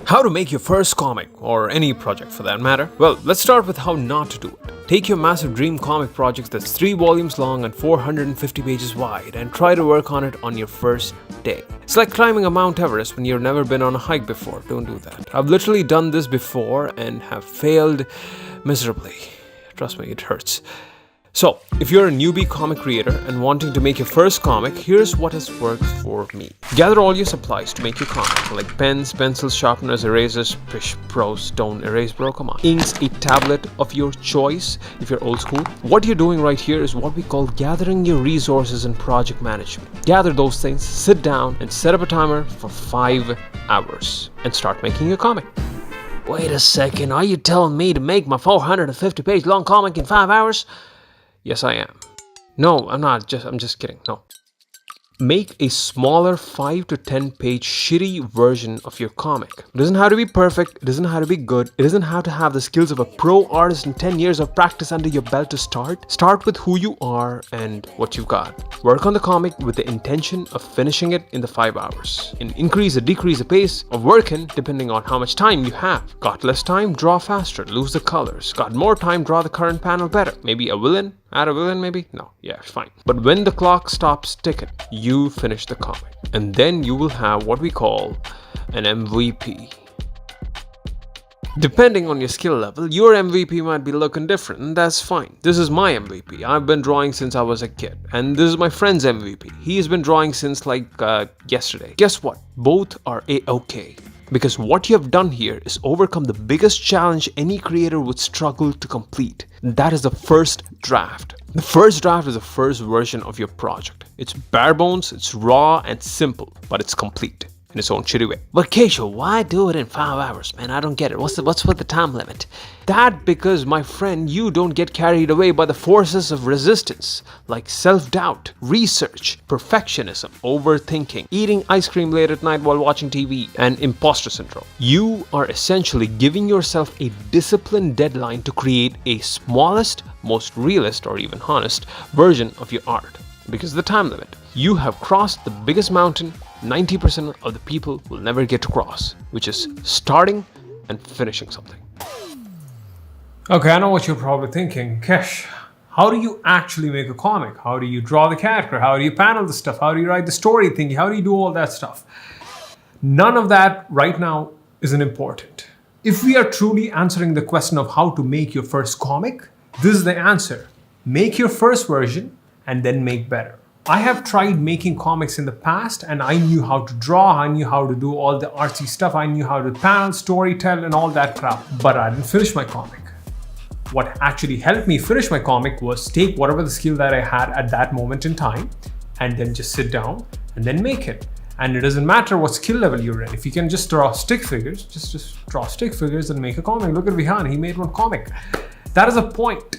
How to make your first comic, or any project for that matter? Well, let's start with how not to do it. Take your massive dream comic project that's 3 volumes long and 450 pages wide and try to work on it on your first day. It's like climbing a Mount Everest when you've never been on a hike before. Don't do that. I've literally done this before and have failed miserably. Trust me, it hurts. So, if you're a newbie comic creator and wanting to make your first comic, here's what has worked for me. Gather all your supplies to make your comic, like pens, pencils, sharpeners, erasers, pish, bros, don't erase, bro, come on. Inks, a tablet of your choice, if you're old school. What you're doing right here is what we call gathering your resources and project management. Gather those things, sit down, and set up a timer for 5 hours, and start making your comic. Wait a second, are you telling me to make my 450-page long comic in 5 hours? Yes, I am. No, I'm not. I'm just kidding. No. Make a smaller 5 to 10 page shitty version of your comic. It doesn't have to be perfect. It doesn't have to be good. It doesn't have to have the skills of a pro artist and 10 years of practice under your belt to start. Start with who you are and what you've got. Work on the comic with the intention of finishing it in the 5 hours. And increase or decrease the pace of working depending on how much time you have. Got less time? Draw faster. Lose the colors. Got more time? Draw the current panel better. Maybe a villain? Add a villain maybe? No, yeah, fine. But when the clock stops ticking, you finish the comic. And then you will have what we call an MVP. Depending on your skill level, your MVP might be looking different, and that's fine. This is my MVP. I've been drawing since I was a kid. And this is my friend's MVP. He's been drawing since yesterday. Guess what? Both are A-okay. Because what you have done here is overcome the biggest challenge any creator would struggle to complete. That is the first draft. The first draft is the first version of your project. It's bare bones, it's raw and simple, but it's complete in its own shitty way. But Keshav, why do it in 5 hours, man? I don't get it. What's with the time limit? That because, my friend, you don't get carried away by the forces of resistance, like self-doubt, research, perfectionism, overthinking, eating ice cream late at night while watching TV, and imposter syndrome. You are essentially giving yourself a disciplined deadline to create a smallest, most realist, or even honest version of your art. Because the time limit. You have crossed the biggest mountain 90% of the people will never get to cross, which is starting and finishing something. Okay, I know what you're probably thinking. Kesh, how do you actually make a comic? How do you draw the character? How do you panel the stuff? How do you write the story thingy? How do you do all that stuff? None of that right now isn't important. If we are truly answering the question of how to make your first comic, this is the answer. Make your first version and then make better. I have tried making comics in the past and I knew how to draw, I knew how to do all the artsy stuff, I knew how to panel, storytell and all that crap, but I didn't finish my comic. What actually helped me finish my comic was take whatever the skill that I had at that moment in time and then just sit down and then make it. And it doesn't matter what skill level you're in. If you can just draw stick figures, just draw stick figures and make a comic. Look at Vihan, he made one comic. That is the point.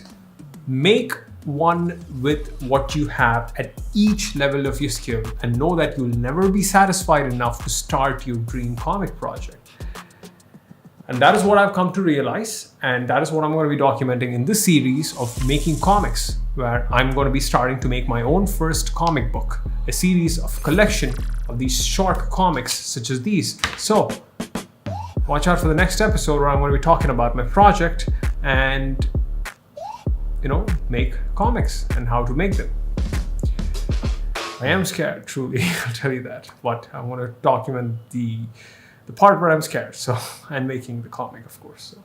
Make one with what you have at each level of your skill and know that you'll never be satisfied enough to start your dream comic project. And that is what I've come to realize, and that is what I'm going to be documenting in this series of making comics, where I'm going to be starting to make my own first comic book, a series of collection of these short comics such as these. So watch out for the next episode where I'm going to be talking about my project and make comics and how to make them. I am scared, truly, I'll tell you that. But I want to document the part where I'm scared, and making the comic, of course. So.